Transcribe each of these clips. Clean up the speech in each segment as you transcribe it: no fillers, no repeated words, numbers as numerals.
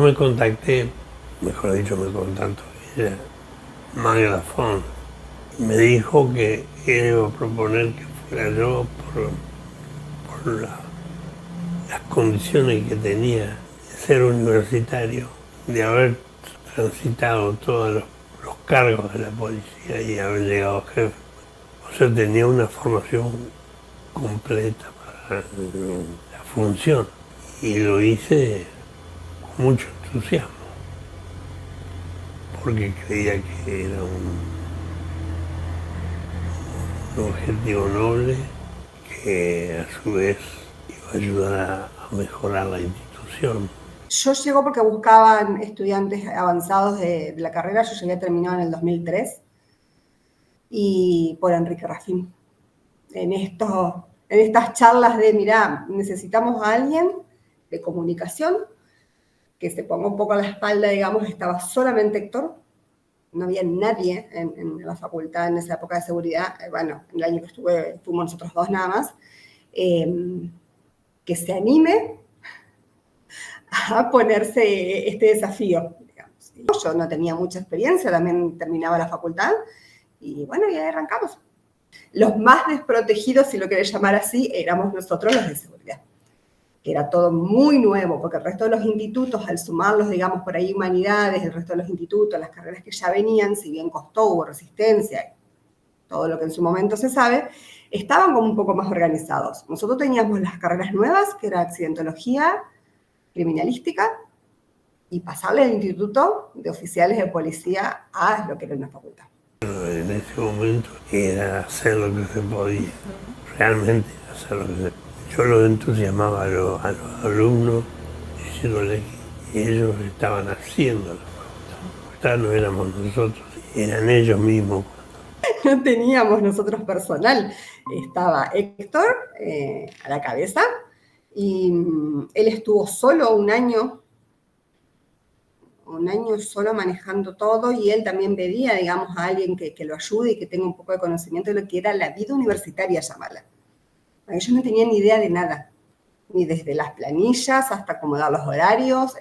me contacté, mejor dicho, me contactó ella, Magda Font, y me dijo que él iba a proponer que fuera yo por las condiciones que tenía de ser universitario, de haber transitado todos los cargos de la policía y haber llegado a jefe. O sea, tenía una formación completa para la función y lo hice con mucho entusiasmo porque creía que era un objetivo noble que a su vez iba a ayudar a mejorar la institución. Yo llego porque buscaban estudiantes avanzados de la carrera, yo llegué terminado en el 2003 y por Enrique Rafín. En estas charlas de, mirá, necesitamos a alguien de comunicación que se ponga un poco a la espalda, digamos, estaba solamente Héctor, no había nadie en la facultad en esa época de seguridad, bueno, el año que estuve, fuimos nosotros dos nada más, que se anime a ponerse este desafío, digamos. Yo no tenía mucha experiencia, también terminaba la facultad, y bueno, y ahí arrancamos. Los más desprotegidos, si lo querés llamar así, éramos nosotros los de seguridad, que era todo muy nuevo, porque el resto de los institutos, al sumarlos, digamos, por ahí humanidades, el resto de los institutos, las carreras que ya venían, si bien costó, hubo resistencia, todo lo que en su momento se sabe, estaban como un poco más organizados. Nosotros teníamos las carreras nuevas, que era accidentología, criminalística, y pasarle al instituto de oficiales de policía a lo que era una facultad. En ese momento era hacer lo que se podía, realmente hacer lo que se podía. Yo los entusiasmaba a los alumnos diciéndoles que ellos estaban haciendo la facultad no éramos nosotros, eran ellos mismos. No teníamos nosotros personal, estaba Héctor a la cabeza y él estuvo solo un año solo manejando todo y él también pedía, digamos, a alguien que lo ayude y que tenga un poco de conocimiento de lo que era la vida universitaria, llamarla. Ellos no tenían ni idea de nada, ni desde las planillas hasta acomodar los horarios,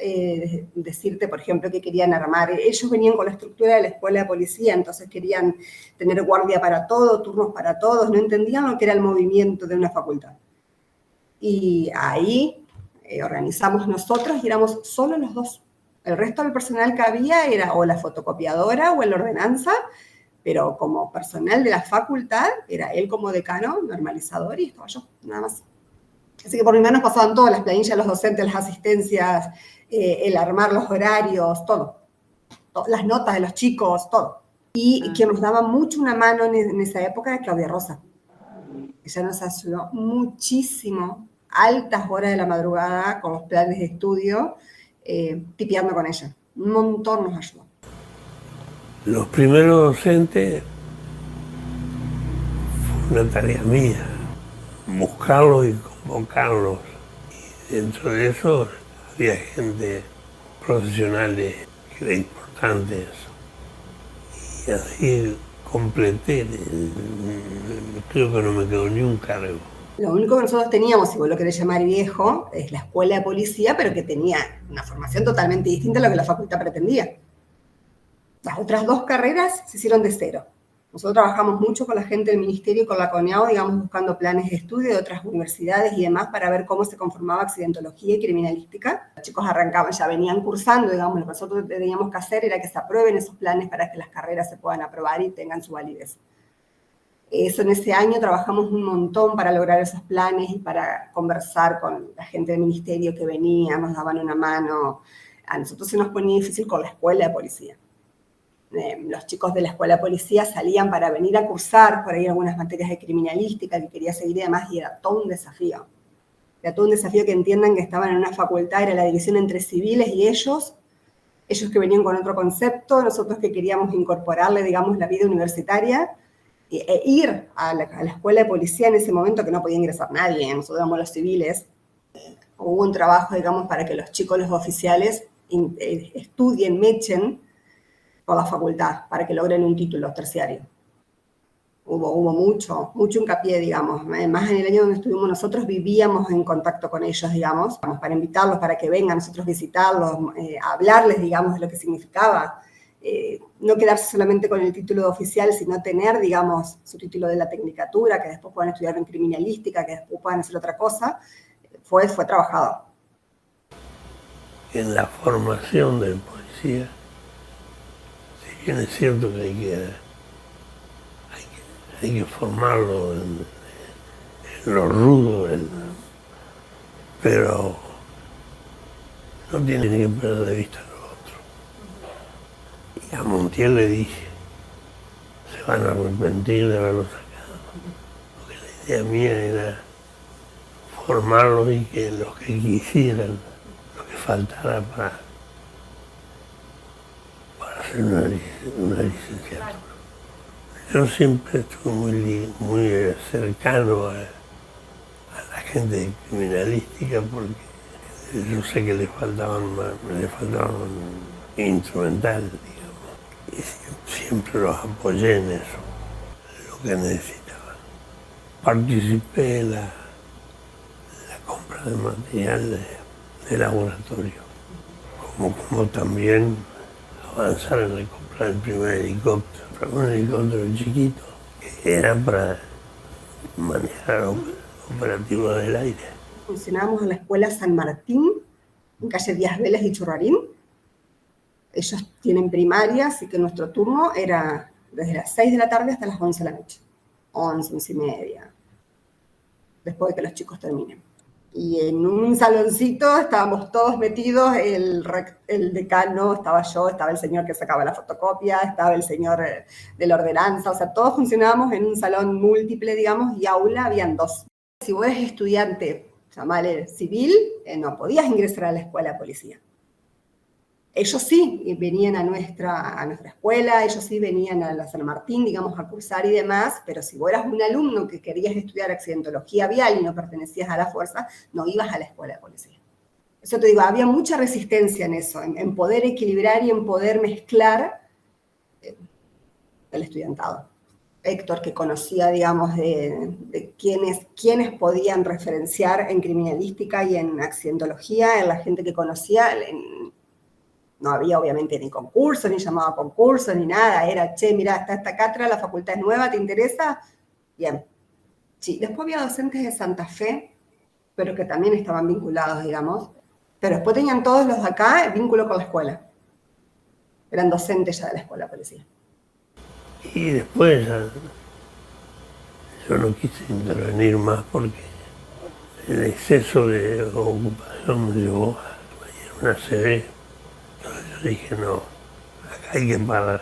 decirte, por ejemplo, que querían armar. Ellos venían con la estructura de la escuela de policía, entonces querían tener guardia para todo, turnos para todos, no entendían lo que era el movimiento de una facultad. Y ahí organizamos nosotros y éramos solo los dos. El resto del personal que había era o la fotocopiadora o la ordenanza, pero como personal de la facultad, era él como decano, normalizador, y estaba yo, nada más. Así que por mi mano pasaban todas las planillas, los docentes, las asistencias, el armar los horarios, todo. Las notas de los chicos, todo. Y quien nos daba mucho una mano en esa época era Claudia Rosa. Ella nos ayudó muchísimo, altas horas de la madrugada, con los planes de estudio, tipeando con ella. Un montón nos ayudó. Los primeros docentes fue una tarea mía, buscarlos y convocarlos. Y dentro de eso había gente profesional que era importante eso. Y así completé, creo que no me quedó ni un cargo. Lo único que nosotros teníamos, si vos lo querés llamar viejo, es la escuela de policía, pero que tenía una formación totalmente distinta a lo que la facultad pretendía. Las otras dos carreras se hicieron de cero. Nosotros trabajamos mucho con la gente del ministerio y con la CONEAO, digamos, buscando planes de estudio de otras universidades y demás para ver cómo se conformaba accidentología y criminalística. Los chicos arrancaban, ya venían cursando, digamos, lo que nosotros teníamos que hacer era que se aprueben esos planes para que las carreras se puedan aprobar y tengan su validez. Eso en ese año trabajamos un montón para lograr esos planes y para conversar con la gente del ministerio que venía, nos daban una mano. A nosotros se nos ponía difícil con la escuela de policía. Los chicos de la escuela de policía salían para venir a cursar por ahí algunas materias de criminalística que quería seguir y demás, y era todo un desafío. Era todo un desafío que entiendan que estaban en una facultad, era la división entre civiles y ellos que venían con otro concepto, nosotros que queríamos incorporarle, digamos, la vida universitaria, e ir a la escuela de policía en ese momento que no podía ingresar nadie, nosotros éramos los civiles. Hubo un trabajo, digamos, para que los chicos, los oficiales, estudien, mechen por la facultad, para que logren un título terciario. Hubo mucho hincapié, digamos. Más en el año donde estuvimos nosotros, vivíamos en contacto con ellos, digamos, para invitarlos, para que vengan nosotros visitarlos, hablarles, digamos, de lo que significaba. No quedarse solamente con el título oficial, sino tener, digamos, su título de la tecnicatura, que después puedan estudiar en criminalística, que después puedan hacer otra cosa. Fue trabajado. En la formación del policía, si bien es cierto que hay que formarlo en lo rudo, pero no tiene que perder de vista lo otro. Y a Montiel le dije, se van a arrepentir de haberlo sacado, porque la idea mía era formarlos y que los que quisieran, lo que faltara para hacer una licenciatura. Yo siempre estuve muy cercano a la gente de criminalística porque yo sé que le faltaban instrumentales, digamos. Y siempre los apoyé en eso, lo que necesitaban. Participé en la compra de material de laboratorio, como también avanzar en la compra del primer helicóptero. Un helicóptero chiquito que era para manejar operativos del aire. Funcionábamos en la escuela San Martín, en calle Díaz Vélez y Churrarín. Ellos tienen primaria, así que nuestro turno era desde las 6 de la tarde hasta las 11 de la noche. 11 y media, después de que los chicos terminen. Y en un saloncito estábamos todos metidos, el decano, estaba yo, estaba el señor que sacaba la fotocopia, estaba el señor de la ordenanza, o sea, todos funcionábamos en un salón múltiple, digamos, y aula habían 2. Si vos eres estudiante, llamale civil, no podías ingresar a la escuela de policía. Ellos sí venían a nuestra escuela, ellos sí venían a la San Martín, digamos, a cursar y demás, pero si vos eras un alumno que querías estudiar accidentología vial y no pertenecías a la fuerza, no ibas a la escuela de policía. Eso te digo, había mucha resistencia en eso, en poder equilibrar y en poder mezclar el estudiantado. Héctor, que conocía, digamos, de quiénes podían referenciar en criminalística y en accidentología, en la gente que conocía, no había obviamente ni concursos, ni llamado a concursos, ni nada. Era, che, mirá, está esta cátedra, la facultad es nueva, ¿te interesa? Bien. Sí, después había docentes de Santa Fe, pero que también estaban vinculados, digamos. Pero después tenían todos los de acá vínculo con la escuela. Eran docentes ya de la escuela policía. Y después yo no quise intervenir más porque el exceso de ocupación me llevó a una CV. Yo dije, no, acá hay que parar.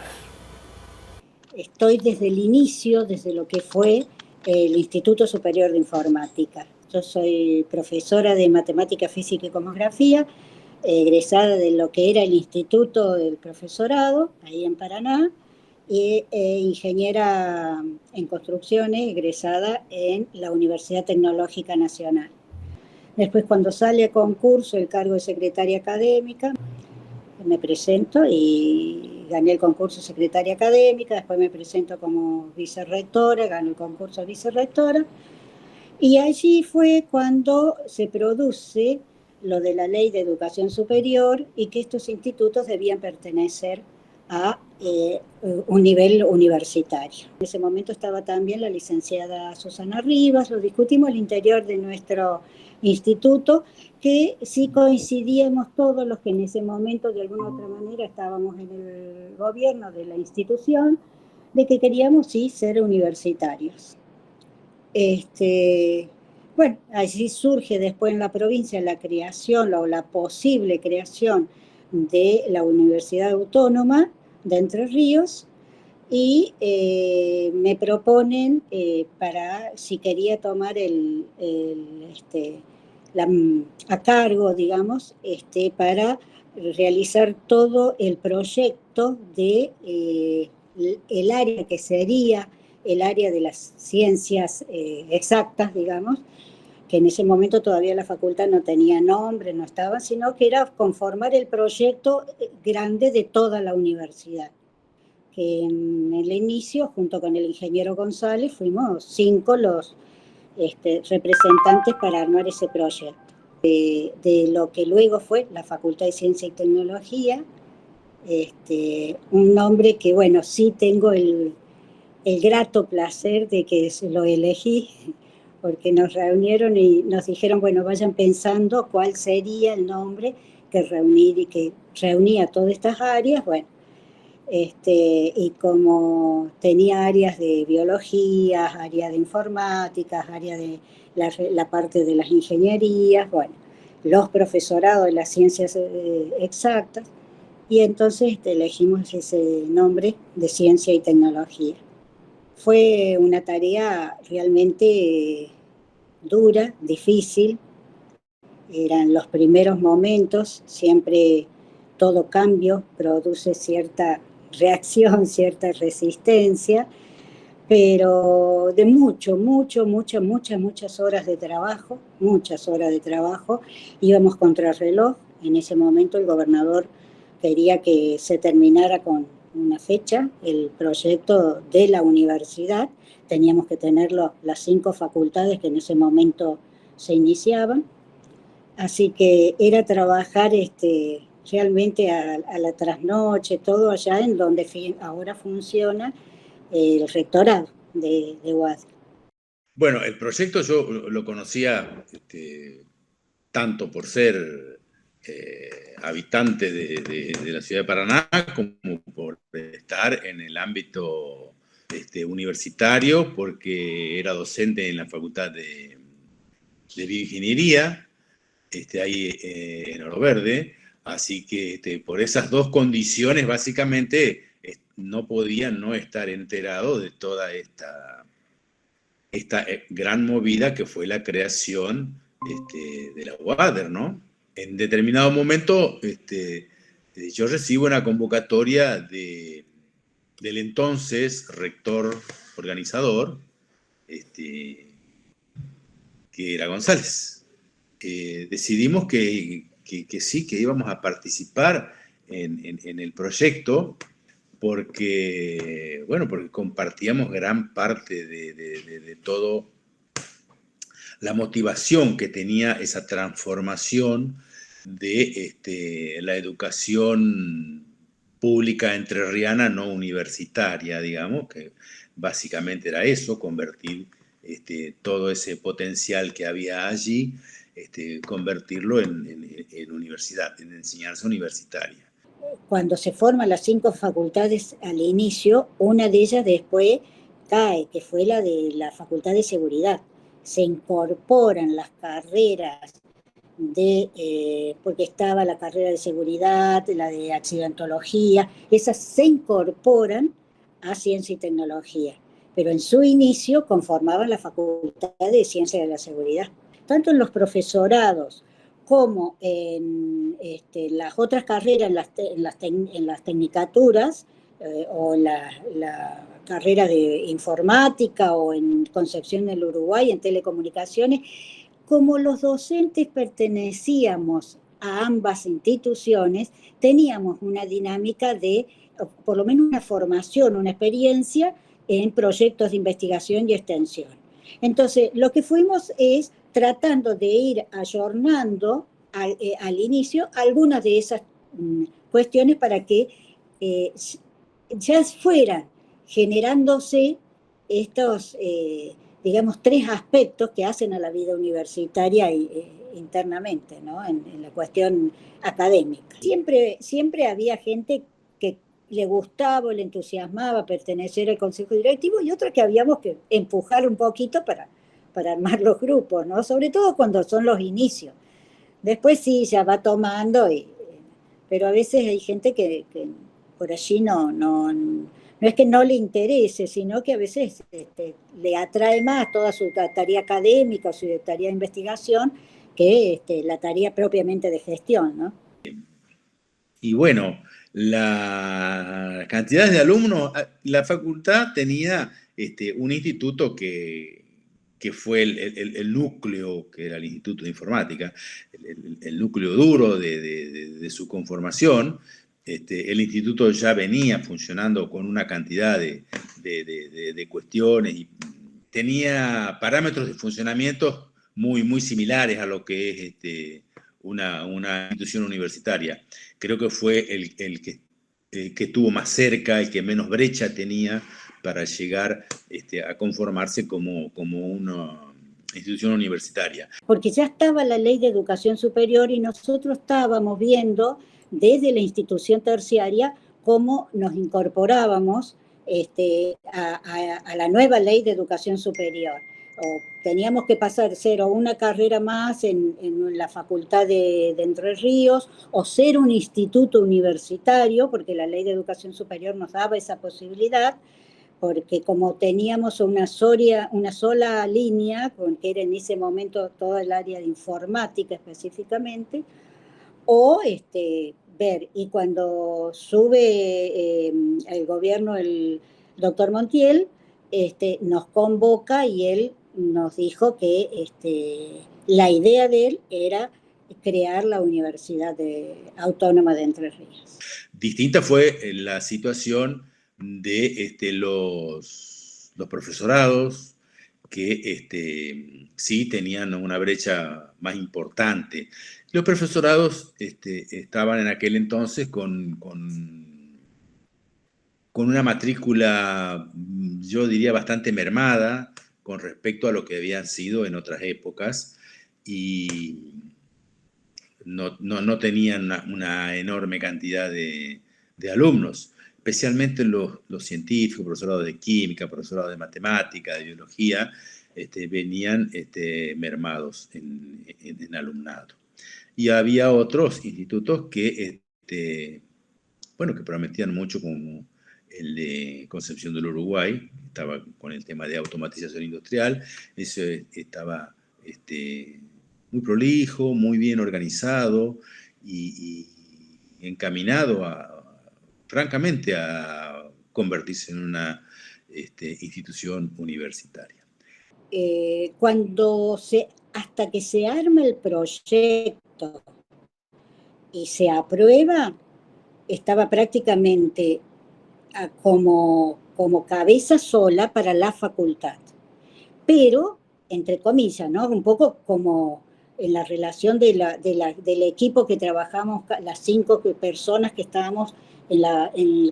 Estoy desde el inicio, desde lo que fue el Instituto Superior de Informática. Yo soy profesora de Matemática, Física y Cosmografía, egresada de lo que era el Instituto del Profesorado, ahí en Paraná, y ingeniera en construcciones, egresada en la Universidad Tecnológica Nacional. Después, cuando sale a concurso el cargo de secretaria académica, me presento y gané el concurso de secretaria académica, después me presento como vicerrectora, gané el concurso de vicerrectora, y allí fue cuando se produce lo de la Ley de Educación Superior y que estos institutos debían pertenecer a un nivel universitario. En ese momento estaba también la licenciada Susana Rivas, lo discutimos al interior de nuestro instituto, que sí coincidíamos todos los que en ese momento de alguna u otra manera estábamos en el gobierno de la institución, de que queríamos sí ser universitarios. Bueno, allí surge después en la provincia la creación o la posible creación de la Universidad Autónoma de Entre Ríos y me proponen para si quería tomar a cargo, digamos, para realizar todo el proyecto de el área que sería el área de las ciencias exactas, digamos, que en ese momento todavía la facultad no tenía nombre, no estaba, sino que era conformar el proyecto grande de toda la universidad. que en el inicio, junto con el ingeniero González, fuimos 5 los representantes para armar ese proyecto. De lo que luego fue la Facultad de Ciencia y Tecnología, un nombre que, bueno, sí tengo el grato placer de que lo elegí, porque nos reunieron y nos dijeron, bueno, vayan pensando cuál sería el nombre que reunía todas estas áreas, bueno, y como tenía áreas de biología, áreas de informática, áreas de la parte de las ingenierías, bueno, los profesorados de las ciencias exactas, y entonces elegimos ese nombre de ciencia y tecnología. Fue una tarea realmente dura, difícil, eran los primeros momentos, siempre todo cambio produce cierta reacción, cierta resistencia, pero de muchas horas de trabajo, íbamos contrarreloj. En ese momento el gobernador quería que se terminara con una fecha el proyecto de la universidad, teníamos que tenerlo las 5 facultades que en ese momento se iniciaban, así que era trabajar realmente a la trasnoche, todo allá en donde ahora funciona el rectorado de UADY. Bueno, el proyecto yo lo conocía tanto por ser habitante de la ciudad de Paraná como por estar en el ámbito universitario, porque era docente en la Facultad de Bioingeniería, ahí en Oro Verde, así que por esas dos condiciones básicamente no podía no estar enterado de toda esta gran movida que fue la creación de la UADER, ¿no? En determinado momento yo recibo una convocatoria del entonces rector organizador, que era González. Decidimos que sí, que íbamos a participar en el proyecto, porque compartíamos gran parte de todo la motivación que tenía esa transformación de la educación pública entrerriana no universitaria, digamos, que básicamente era eso, convertir todo ese potencial que había allí, convertirlo en universidad, en enseñanza universitaria. Cuando se forman las 5 facultades al inicio, una de ellas después cae, que fue la de la Facultad de Seguridad. Se incorporan las carreras porque estaba la carrera de seguridad, la de accidentología, esas se incorporan a ciencia y tecnología, pero en su inicio conformaban la Facultad de Ciencia de la Seguridad. Tanto en los profesorados como en las otras carreras, en las tecnicaturas, o la carrera de informática, o en Concepción del Uruguay, en telecomunicaciones, como los docentes pertenecíamos a ambas instituciones, teníamos una dinámica de, por lo menos una formación, una experiencia en proyectos de investigación y extensión. Entonces, lo que fuimos es tratando de ir ayornando al inicio algunas de esas cuestiones para que ya fueran generándose estos, digamos, 3 aspectos que hacen a la vida universitaria internamente, ¿no? En la cuestión académica. Siempre había gente que le gustaba o le entusiasmaba pertenecer al consejo directivo, y otros que habíamos que empujar un poquito para armar los grupos, ¿no? Sobre todo cuando son los inicios. Después sí, ya va tomando, pero a veces hay gente que por allí no es que no le interese, sino que a veces le atrae más toda su tarea académica o su tarea de investigación que la tarea propiamente de gestión, ¿no? Y bueno, la cantidad de alumnos, la facultad tenía un instituto que fue el núcleo, que era el Instituto de Informática, el núcleo duro de su conformación, el instituto ya venía funcionando con una cantidad de cuestiones y tenía parámetros de funcionamiento muy similares a lo que es una institución universitaria. Creo que fue el que estuvo más cerca, el que menos brecha tenía para llegar a conformarse como una institución universitaria. Porque ya estaba la ley de educación superior y nosotros estábamos viendo desde la institución terciaria cómo nos incorporábamos a la nueva ley de educación superior. O teníamos que pasar ser o una carrera más en la facultad de Entre Ríos, o ser un instituto universitario, porque la ley de educación superior nos daba esa posibilidad, porque como teníamos una sola línea, que era en ese momento toda el área de informática específicamente, o ver, y cuando sube el gobierno el doctor Montiel, nos convoca y él nos dijo que la idea de él era crear la Universidad Autónoma de Entre Ríos. Distinta fue la situación de los profesorados, que sí tenían una brecha más importante. Los profesorados estaban en aquel entonces con una matrícula, yo diría, bastante mermada con respecto a lo que habían sido en otras épocas, y no tenían una enorme cantidad de alumnos, especialmente los científicos, profesorados de química, profesorados de matemática, de biología, venían mermados en alumnado. Y había otros institutos que prometían mucho, como el de Concepción del Uruguay, estaba con el tema de automatización industrial, eso estaba muy prolijo, muy bien organizado y encaminado francamente a convertirse en una institución universitaria. Hasta que se arma el proyecto y se aprueba, estaba prácticamente como cabeza sola para la facultad. Pero, entre comillas, ¿no? Un poco como en la relación del equipo que trabajamos, las 5 personas que estábamos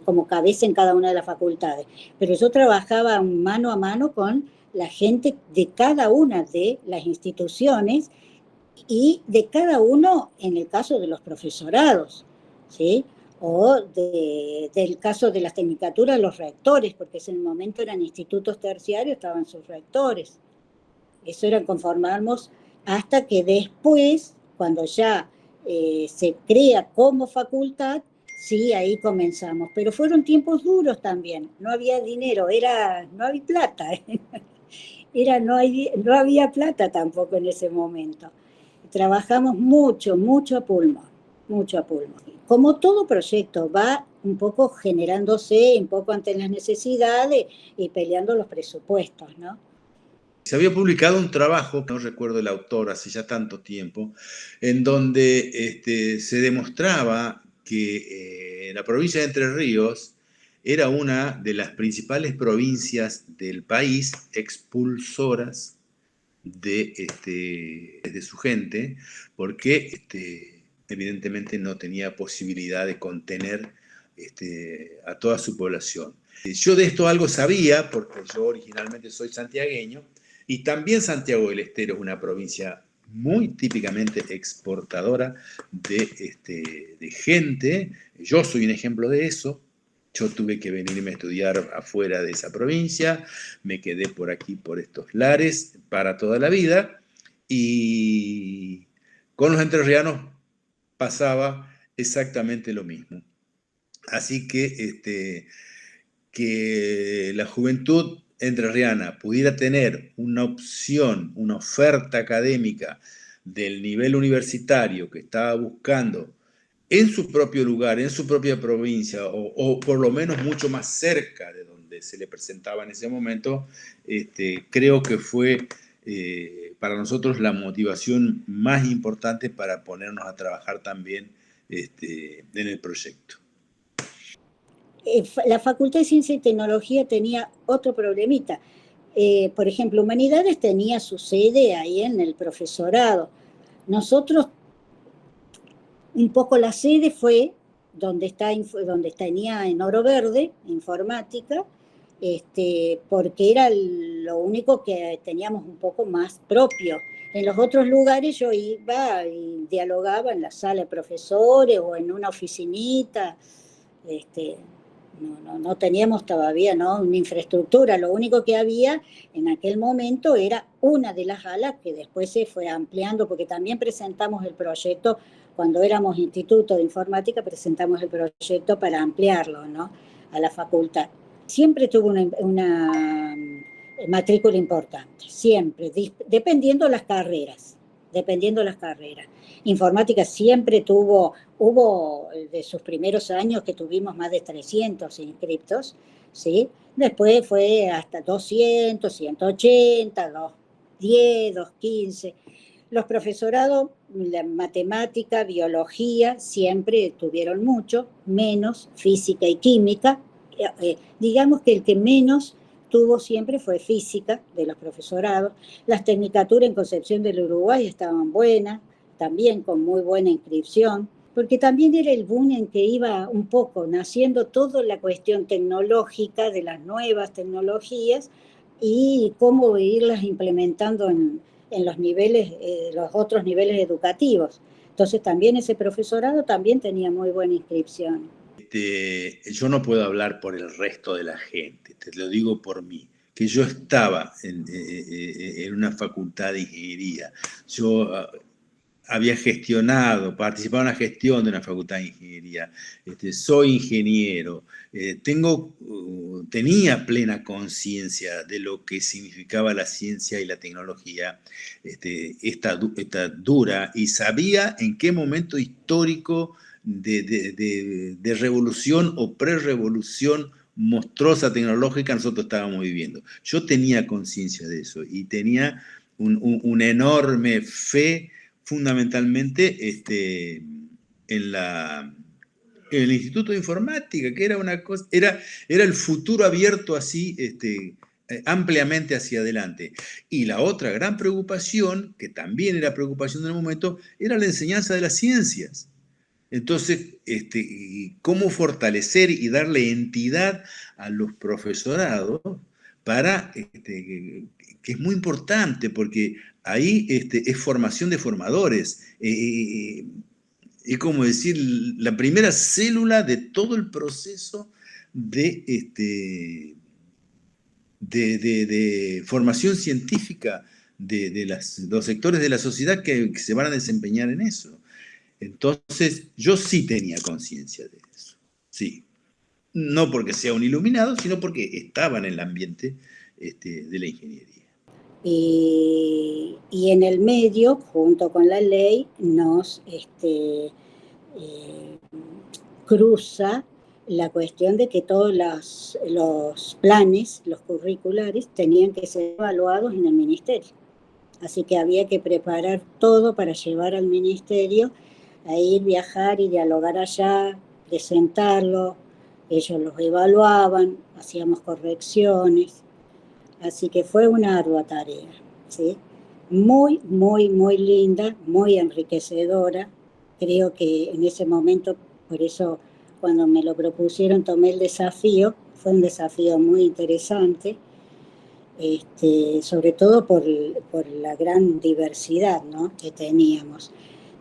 como cabeza en cada una de las facultades. Pero yo trabajaba mano a mano con la gente de cada una de las instituciones y de cada uno en el caso de los profesorados, ¿sí? O del caso de las tecnicaturas, los rectores, porque en el momento eran institutos terciarios, estaban sus rectores. Eso era conformarnos hasta que después, cuando ya se crea como facultad, sí, ahí comenzamos. Pero fueron tiempos duros también, no había dinero, no había plata, no había plata tampoco en ese momento. Trabajamos mucho a pulmón, mucho a pulmón. Como todo proyecto va un poco generándose, un poco ante las necesidades y peleando los presupuestos, ¿no? Se había publicado un trabajo, no recuerdo el autor, hace ya tanto tiempo, en donde se demostraba que la provincia de Entre Ríos era una de las principales provincias del país expulsoras de su gente, porque evidentemente no tenía posibilidad de contener a toda su población. Yo de esto algo sabía, porque yo originalmente soy santiagueño, y también Santiago del Estero es una provincia muy típicamente exportadora de gente. Yo soy un ejemplo de eso. Yo tuve que venirme a estudiar afuera de esa provincia, me quedé por aquí, por estos lares, para toda la vida, y con los entrerrianos pasaba exactamente lo mismo. Así que la juventud entrerriana pudiera tener una opción, una oferta académica del nivel universitario que estaba buscando en su propio lugar, en su propia provincia, o por lo menos mucho más cerca de donde se le presentaba en ese momento, creo que fue para nosotros la motivación más importante para ponernos a trabajar también en el proyecto. la Facultad de Ciencia y Tecnología tenía otro problemita. Por ejemplo, Humanidades tenía su sede ahí en el profesorado. Nosotros, un poco la sede fue donde tenía en Oro Verde, informática, porque era lo único que teníamos un poco más propio. En los otros lugares yo iba y dialogaba en la sala de profesores o en una oficinita. No teníamos todavía, ¿no?, una infraestructura. Lo único que había en aquel momento era una de las alas que después se fue ampliando, porque también presentamos el proyecto, cuando éramos Instituto de Informática, presentamos el proyecto para ampliarlo, ¿no?, a la facultad. Siempre tuvo una matrícula importante, siempre, dependiendo las carreras. Informática siempre hubo de sus primeros años que tuvimos más de 300 inscriptos, ¿sí? Después fue hasta 200, 180, 210, 215. Los profesorados, la matemática, biología, siempre tuvieron mucho, menos física y química. Digamos que el que menos tuvo siempre fue física, de los profesorados. Las tecnicaturas en Concepción del Uruguay estaban buenas, también con muy buena inscripción, porque también era el boom en que iba un poco naciendo toda la cuestión tecnológica, de las nuevas tecnologías, y cómo irlas implementando en los niveles, los otros niveles educativos. Entonces también ese profesorado también tenía muy buena inscripción. Yo no puedo hablar por el resto de la gente, te lo digo por mí, que yo estaba en una facultad de ingeniería. Yo había participado en la gestión de una facultad de ingeniería, soy ingeniero, tenía plena conciencia de lo que significaba la ciencia y la tecnología, esta dura, y sabía en qué momento histórico de revolución o pre-revolución monstruosa tecnológica nosotros estábamos viviendo. Yo tenía conciencia de eso y tenía una enorme fe, fundamentalmente en el Instituto de Informática, que era una cosa, era el futuro abierto así, ampliamente hacia adelante. Y la otra gran preocupación, que también era preocupación del momento, era la enseñanza de las ciencias. Entonces, cómo fortalecer y darle entidad a los profesorados para, que es muy importante, porque ahí es formación de formadores. Es como decir, la primera célula de todo el proceso de formación científica de los sectores de la sociedad que se van a desempeñar en eso. Entonces, yo sí tenía conciencia de eso, sí. No porque sea un iluminado, sino porque estaba en el ambiente de la ingeniería. Y en el medio, junto con la ley, nos cruza la cuestión de que todos los planes, los curriculares, tenían que ser evaluados en el ministerio. Así que había que preparar todo para llevar al ministerio, a ir, viajar y dialogar allá, presentarlo. Ellos los evaluaban, hacíamos correcciones. Así que fue una ardua tarea, ¿sí? Muy, muy, muy linda, muy enriquecedora. Creo que en ese momento, por eso cuando me lo propusieron tomé el desafío. Fue un desafío muy interesante, sobre todo por la gran diversidad, ¿no?, que teníamos.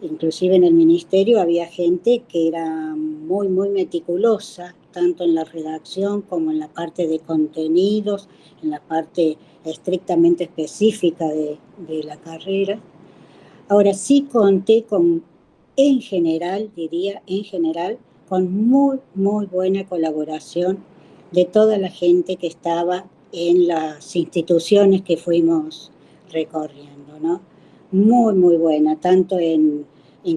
Inclusive en el ministerio había gente que era muy, muy meticulosa, tanto en la redacción como en la parte de contenidos, en la parte estrictamente específica de la carrera. Ahora sí conté en general, con muy, muy buena colaboración de toda la gente que estaba en las instituciones que fuimos recorriendo, ¿no? Muy, muy buena, tanto en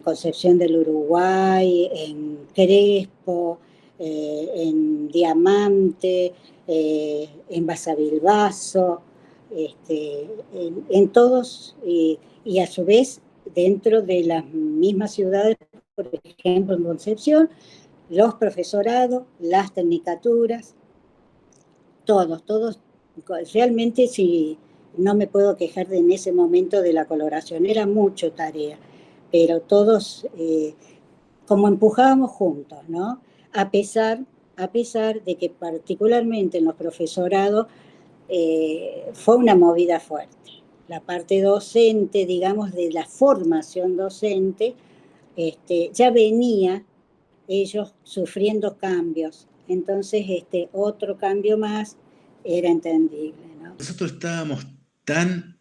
Concepción del Uruguay, en Crespo, en Diamante, en Basavilbaso, en todos, y a su vez dentro de las mismas ciudades, por ejemplo en Concepción, los profesorados, las tecnicaturas, todos, realmente sí, no me puedo quejar en ese momento de la colaboración, era mucho tarea, pero todos como empujábamos juntos, ¿no? A pesar de que particularmente en los profesorados fue una movida fuerte. La parte docente, digamos, de la formación docente, ya venía ellos sufriendo cambios. Entonces, otro cambio más era entendible, ¿no? Nosotros estábamos tan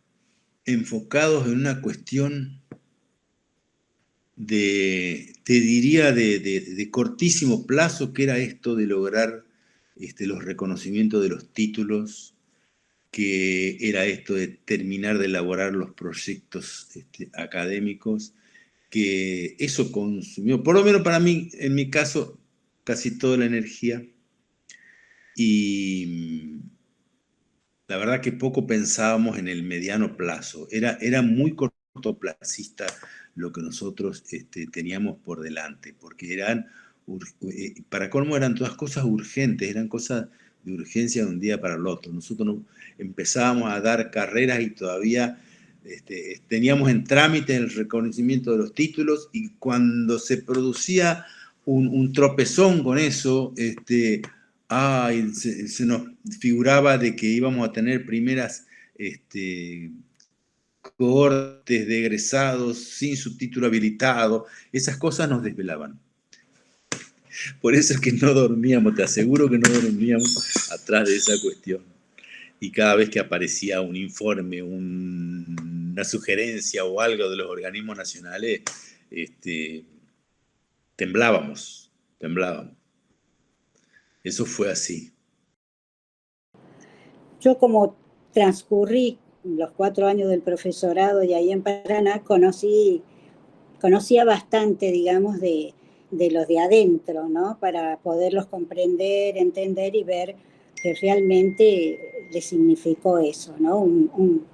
enfocados en una cuestión te diría, de cortísimo plazo, que era esto de lograr los reconocimientos de los títulos, que era esto de terminar de elaborar los proyectos académicos, que eso consumió, por lo menos para mí, en mi caso, casi toda la energía, y la verdad que poco pensábamos en el mediano plazo, era muy cortoplacista lo que nosotros teníamos por delante, porque para colmo eran todas cosas urgentes, eran cosas de urgencia de un día para el otro. Nosotros empezábamos a dar carreras y todavía teníamos en trámite el reconocimiento de los títulos, y cuando se producía un tropezón con eso, se nos figuraba de que íbamos a tener primeras cohortes de egresados sin su título habilitado. Esas cosas nos desvelaban. Por eso es que no dormíamos, te aseguro que no dormíamos atrás de esa cuestión. Y cada vez que aparecía un informe, una sugerencia o algo de los organismos nacionales, temblábamos. Eso fue así. Yo, como transcurrí los 4 años del profesorado y ahí en Paraná, conocía bastante, digamos, de los de adentro, ¿no? Para poderlos comprender, entender y ver que realmente les significó eso, ¿no? Un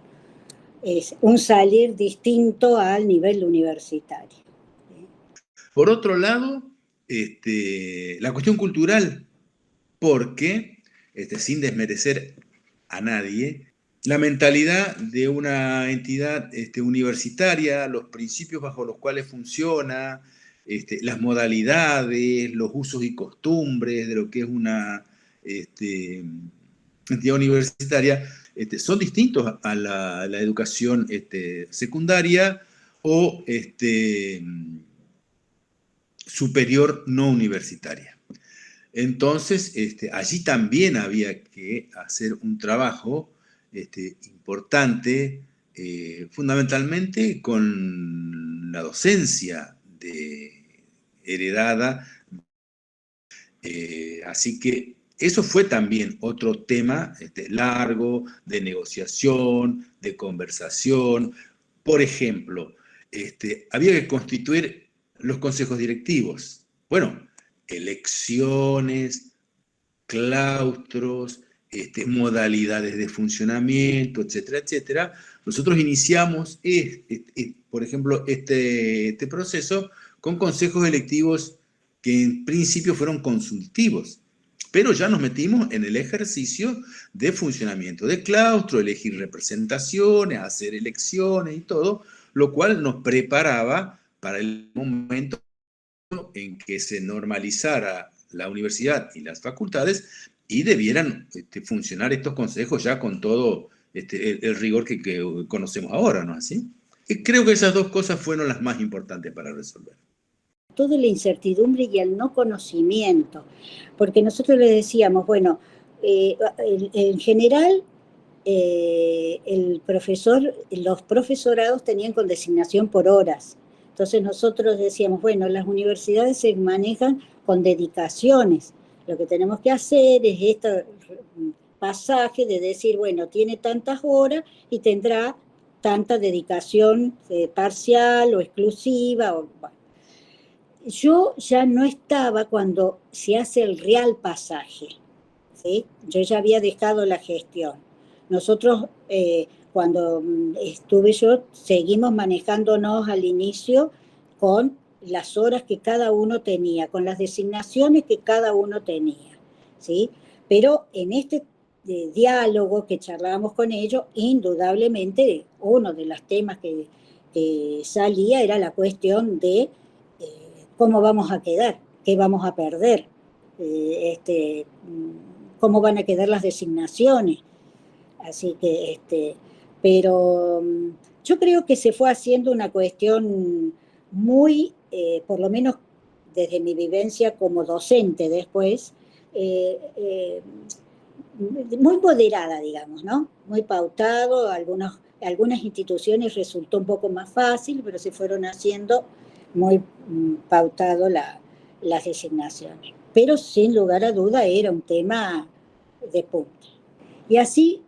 salir distinto al nivel universitario. Por otro lado, la cuestión cultural, porque, sin desmerecer a nadie, la mentalidad de una entidad universitaria, los principios bajo los cuales funciona, las modalidades, los usos y costumbres de lo que es una entidad universitaria, son distintos a la educación secundaria o superior no universitaria. Entonces, allí también había que hacer un trabajo importante, fundamentalmente con la docencia heredada. Así que eso fue también otro tema largo, de negociación, de conversación. Por ejemplo, había que constituir los consejos directivos. Bueno, elecciones, claustros, modalidades de funcionamiento, etcétera, etcétera. Nosotros iniciamos, por ejemplo, este proceso con consejos electivos que en principio fueron consultivos, pero ya nos metimos en el ejercicio de funcionamiento de claustro, elegir representaciones, hacer elecciones y todo, lo cual nos preparaba para el momento en que se normalizara la universidad y las facultades y debieran funcionar estos consejos ya con todo el rigor que conocemos ahora, ¿no es así? Y creo que esas dos cosas fueron las más importantes para resolver. Toda la incertidumbre y el no conocimiento, porque nosotros le decíamos, bueno, en general los profesorados tenían con designación por horas. Entonces nosotros decíamos, bueno, las universidades se manejan con dedicaciones. Lo que tenemos que hacer es este pasaje de decir, bueno, tiene tantas horas y tendrá tanta dedicación parcial o exclusiva. Bueno. Yo ya no estaba cuando se hace el real pasaje, ¿sí? Yo ya había dejado la gestión. Nosotros, cuando estuve yo, seguimos manejándonos al inicio con las horas que cada uno tenía, con las designaciones que cada uno tenía, ¿sí? Pero en este diálogo que charlábamos con ellos, indudablemente uno de los temas que salía era la cuestión de cómo vamos a quedar, qué vamos a perder, cómo van a quedar las designaciones. Así que, pero yo creo que se fue haciendo una cuestión muy, por lo menos desde mi vivencia como docente después, muy moderada, digamos, ¿no? Muy pautado, algunas instituciones resultó un poco más fácil, pero se fueron haciendo muy pautado las designaciones. Pero sin lugar a duda era un tema de punta. Y así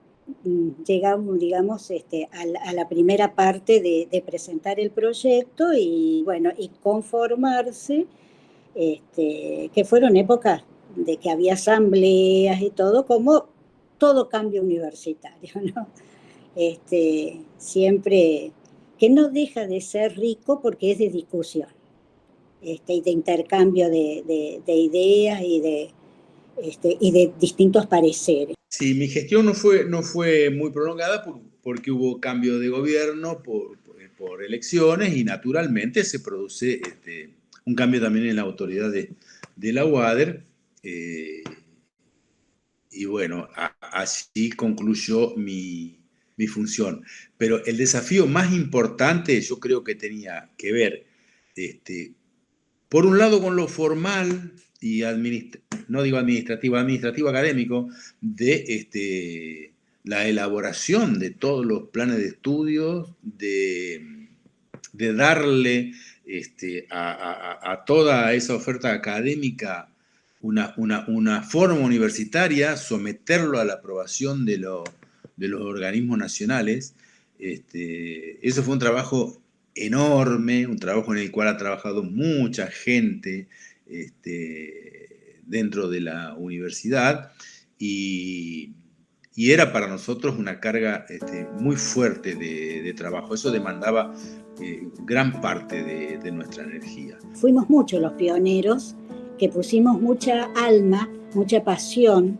llegamos, digamos, a la primera parte de presentar el proyecto y, bueno, y conformarse, que fueron épocas de que había asambleas y todo, como todo cambio universitario, ¿no? Siempre, que no deja de ser rico porque es de discusión, y de intercambio de ideas y de distintos pareceres. Sí, mi gestión no fue muy prolongada porque hubo cambio de gobierno por elecciones y naturalmente se produce un cambio también en la autoridad de la UADER. Y bueno, así concluyó mi función. Pero el desafío más importante yo creo que tenía que ver, por un lado, con lo formal y no digo administrativo académico, de la elaboración de todos los planes de estudios, de darle a toda esa oferta académica una forma universitaria, someterlo a la aprobación de los organismos nacionales. Eso fue un trabajo enorme, un trabajo en el cual ha trabajado mucha gente dentro de la universidad y era para nosotros una carga muy fuerte de trabajo. Eso demandaba gran parte de nuestra energía. Fuimos muchos los pioneros que pusimos mucha alma, mucha pasión,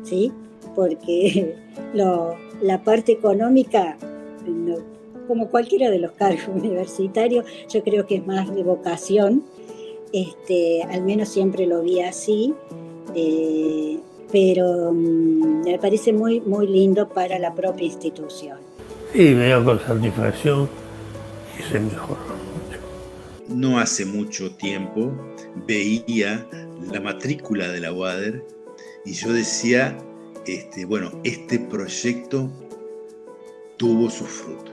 ¿sí? Porque la parte económica, como cualquiera de los cargos universitarios, yo creo que es más de vocación, al menos siempre lo vi así, pero me parece muy, muy lindo para la propia institución. Sí, veo con satisfacción que se mejoró mucho. No hace mucho tiempo veía la matrícula de la UADER y yo decía, bueno, este proyecto tuvo su fruto,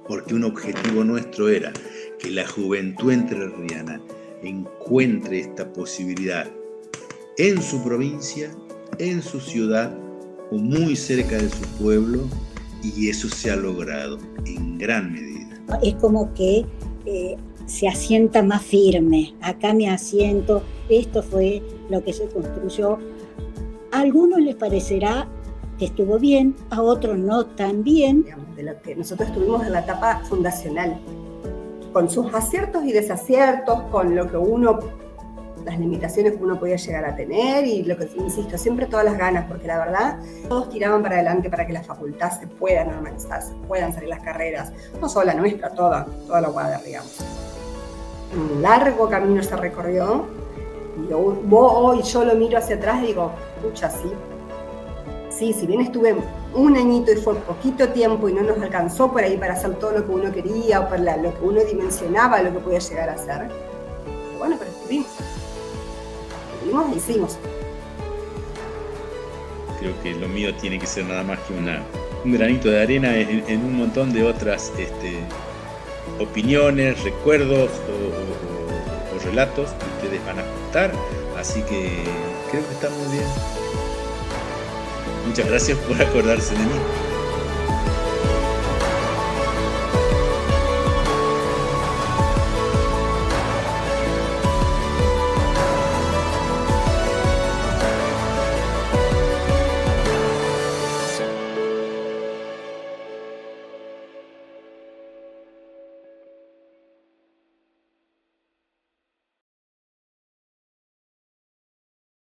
porque un objetivo nuestro era que la juventud entrerriana encuentre esta posibilidad en su provincia, en su ciudad o muy cerca de su pueblo, y eso se ha logrado en gran medida. Es como que se asienta más firme. Acá me asiento, esto fue lo que se construyó. A algunos les parecerá que estuvo bien, a otros no tan bien. De lo que nosotros estuvimos en la etapa fundacional, con sus aciertos y desaciertos, con lo que las limitaciones que uno podía llegar a tener y lo que, insisto, siempre todas las ganas, porque la verdad, todos tiraban para adelante para que la facultad se pueda normalizar, se puedan salir las carreras, no solo la nuestra, toda la UADER, digamos. Un largo camino se recorrió, y hoy yo lo miro hacia atrás y digo, pucha, sí, si bien estuve un añito y fue poquito tiempo y no nos alcanzó por ahí para hacer todo lo que uno quería o para lo que uno dimensionaba, lo que podía llegar a hacer, bueno, pero estuvimos y hicimos. Creo que lo mío tiene que ser nada más que un granito de arena en un montón de otras opiniones, recuerdos o relatos que ustedes van a contar, así que creo que está muy bien. Muchas gracias por acordarse de mí.